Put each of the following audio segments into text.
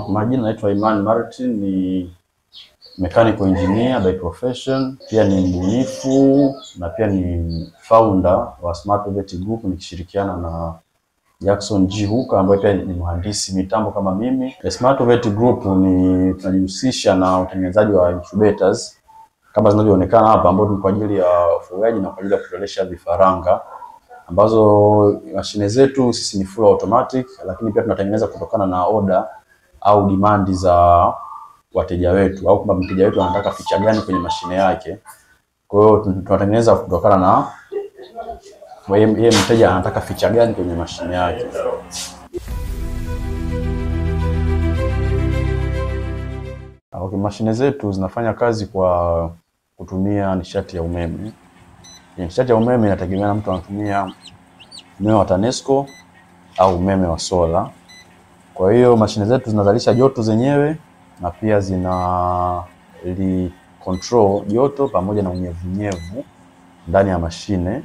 Majina naitwa Iman Martin, ni mechanical engineer by profession, pia ni mbunifu na pia ni founder wa Smartovet Group nikishirikiana na Jackson G. Hooker ambaye pia ni mhandisi mitambo kama mimi. Smartovet Group ni tunajihusisha na utengenezaji wa incubators kama zinavyoonekana hapa, ambao ni kwa ajili ya ufugaji na kwa ajili ya kutolesha vifaranga, ambazo mashine zetu sisi ni full automatic, lakini pia tunatengeneza kutokana na order au demand za wateja wetu, au kama mteja wetu anataka feature gani kwenye mashine yake. Kwa hiyo tunatengeneza kutokana na yeye mteja anataka feature gani kwenye mashine yake. Okay, mashine zetu zinafanya kazi kwa kutumia nishati ya umeme. Nishati ya umeme inategemea na mtu anatumia umeme wa TANESCO au umeme wa sola. Kwa hiyo mashine zetu zinazalisha joto zenyewe na pia zina control joto pamoja na unyevunyevu ndani ya mashine,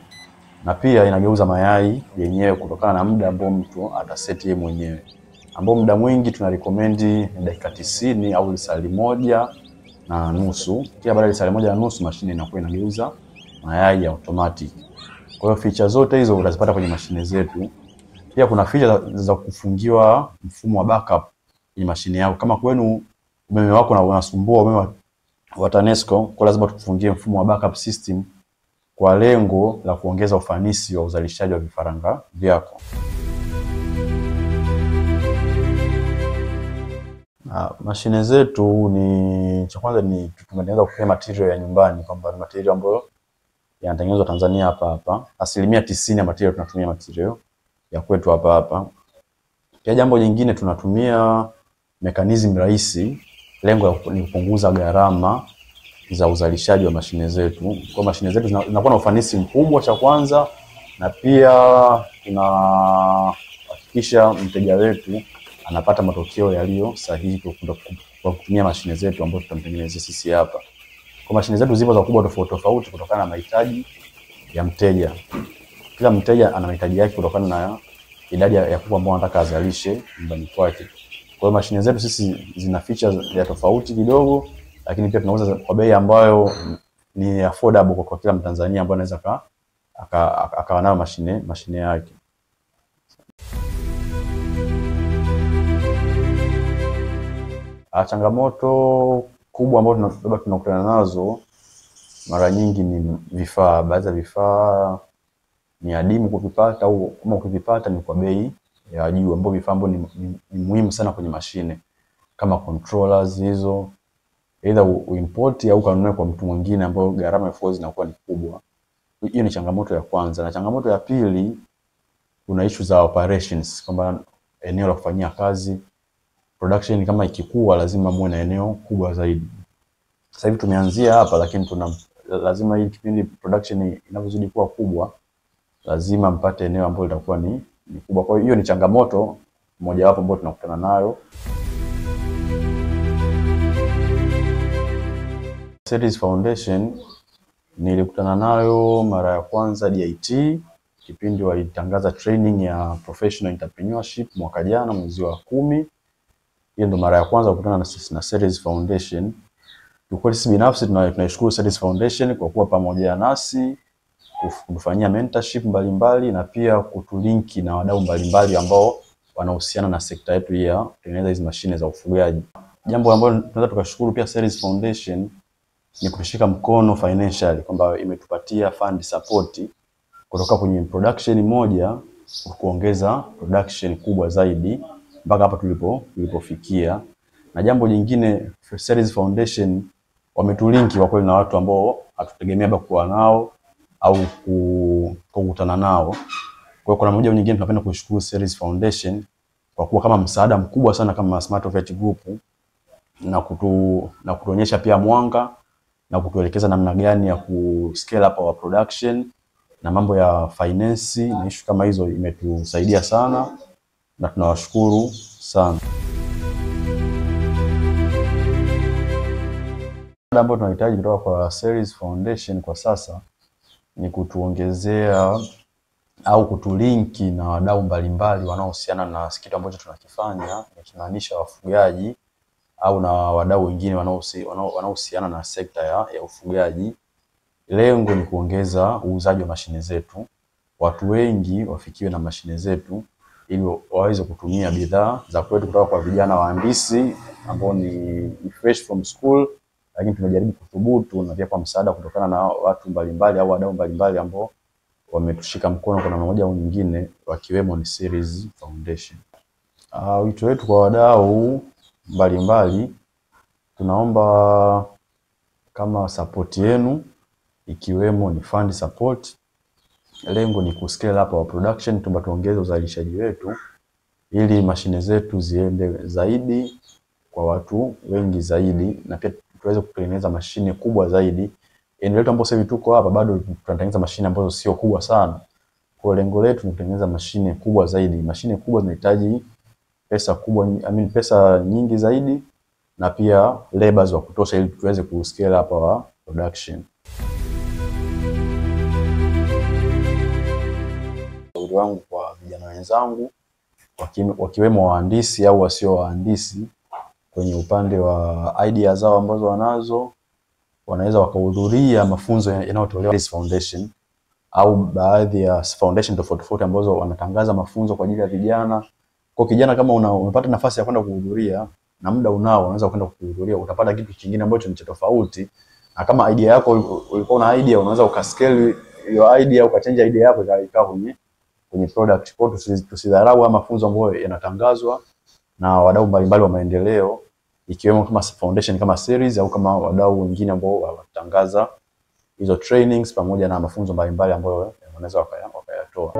na pia inageuza mayai yenyewe kutokana na muda ambao mtu ataseti yeye mwenyewe, ambao muda mwingi tuna recommend ni dakika 90 au lisali moja na nusu. Pia baada ya lisali moja na nusu mashine inakuwa inageuza mayai ya automatic. Kwa hiyo feature zote hizo utazipata kwenye mashine zetu. Pia kuna feature za kufungiwa mfumo wa backup kwenye mashine yako. Kama kwenu umeme wako na unasumbua umeme wa TANESCO, kwa lazima tukufungie mfumo wa backup system kwa lengo la kuongeza ufanisi wa uzalishaji wa vifaranga vyako. Mashine zetu ni cha kwanza ni tumetengeneza kwa material ya nyumbani, kwamba ni material ambayo yanatengenezwa Tanzania hapa. 90% ya material tunatumia material ya kwetu hapa. Pia jambo jingine tunatumia mechanism rahisi, lengo ni kupunguza gharama za uzalishaji wa mashine zetu. Kwa mashine zetu zinakuwa na ufanisi mkubwa cha kwanza, na pia tunahakikisha mteja wetu anapata matokeo yaliyo sahihi kwa kutumia mashine zetu ambazo tutamtengenezea sisi hapa. Kwa mashine zetu zipo za ukubwa tofauti kutokana na mahitaji ya mteja. Kila mteja ana mahitaji yake kutokana na idadi ya kuku ambao anataka azalishe nyumbani kwake. Kwa hiyo mashine zetu sisi zina features ya tofauti kidogo, lakini pia tunauza kwa bei ambayo ni affordable kwa kila Mtanzania ambaye anaweza akawa nayo mashine yake. Changamoto kubwa ambazo tunakutana nazo mara nyingi ni vifaa. Baadhi ya vifaa ni adimu kuvipata, au kama ukivipata ni kwa bei ya juu, ambapo vifaa ambavyo ni muhimu sana kwenye mashine kama controllers hizo, either uimport au kanunue kwa mtu mwingine, ambao gharama of course inakuwa ni kubwa. Hiyo ni changamoto ya kwanza. Na changamoto ya pili, kuna issue za operations, kwamba eneo la kufanyia kazi, production kama ikikua lazima muwe na eneo kubwa zaidi. Sasa hivi tumeanzia hapa, lakini lazima hii kipindi production inavyozidi kuwa kubwa lazima mpate eneo ambalo litakuwa ni kubwa. Kwa hiyo ni changamoto moja wapo ambayo tunakutana nayo. Series Foundation nilikutana nayo mara ya kwanza DIT, kipindi walitangaza training ya professional entrepreneurship mwaka jana mwezi wa 10. Hiyo ndo mara ya kwanza kukutana na Series Foundation. Kwa sisi binafsi tunaishukuru Series Foundation kwa kuwa pamoja nasi, kufanyia mentorship mbalimbali, na pia kutulinki na wadau mbalimbali ambao wanahusiana na sekta yetu ya kutengeneza hizo mashine za ufugaji. Jambo ambalo tunaweza tukashukuru pia Series Foundation ni kutushika mkono financially, kwamba imetupatia fund support kutoka kwenye production moja kuongeza production kubwa zaidi mpaka hapa tulipofikia. Na jambo jingine, Series Foundation wametulinki kwa kweli na watu ambao hatutegemea kuwa nao au kukutana nao. Kwa hiyo kuna moja nyingine tunapenda kushukuru Series Foundation kwa kuwa kama msaada mkubwa sana kama Smartovet Group, na kutuonyesha pia mwanga na kutuelekeza namna gani ya scale up our production, na mambo ya finance na issue kama hizo imetusaidia sana, na tunawashukuru sana. Ambayo tunahitaji kutoka kwa Series Foundation kwa sasa ni kutuongezea au kutulinki na wadau mbalimbali wanaohusiana na kitu ambacho tunakifanya, nikimaanisha wafugaji au na wadau wengine wanaohusiana na sekta ya ufugaji. Lengo ni kuongeza uuzaji wa mashine zetu, watu wengi wafikiwe na mashine zetu ili waweze kutumia bidhaa za kwetu kutoka kwa vijana wahandisi ambao ni fresh from school, lakini tunajaribu kuthubutu na pia kwa msaada kutokana na watu mbalimbali au wadau mbalimbali ambao wametushika mkono kwa namna moja au nyingine, wakiwemo ni Series Foundation. Wito wetu kwa wadau mbalimbali, tunaomba kama support yenu, ikiwemo ni fund support. Lengo ni kuscale up our production, tuongeze uzalishaji wetu ili mashine zetu ziende zaidi kwa watu wengi zaidi, na pia tuweze kutengeneza mashine kubwa zaidi. Eneo letu ambapo sasa tuko hapa bado tunatengeneza mashine ambazo sio kubwa sana. Kwa lengo letu ni kutengeneza mashine kubwa zaidi. Mashine kubwa zinahitaji pesa kubwa, pesa nyingi zaidi, na pia labors wa kutosha ili tuweze kuscale up our production. Ushauri wangu kwa vijana wenzangu wakiwemo wahandisi au wasio wahandisi, kwenye upande wa idea zao ambazo wanazo, wanaweza wakahudhuria mafunzo yanayotolewa na Foundation au baadhi ya foundation tofauti ambazo wanatangaza mafunzo kwa ajili ya vijana. Kwa kijana, kama unapata nafasi ya kwenda kuhudhuria na muda unao, unaweza kwenda kuhudhuria, utapata kitu kingine ambacho ni cha tofauti. Na kama idea yako ulikuwa na idea, unaweza ukascale hiyo idea, ukachange idea yako ikawa kwenye product. Kwa tusidharau mafunzo ambayo yanatangazwa na wadau mbalimbali wa maendeleo, ikiwemo kama foundation kama Series au kama wadau wengine ambao wanatangaza hizo trainings pamoja na mafunzo mbalimbali ambayo wanaweza wakayatoa.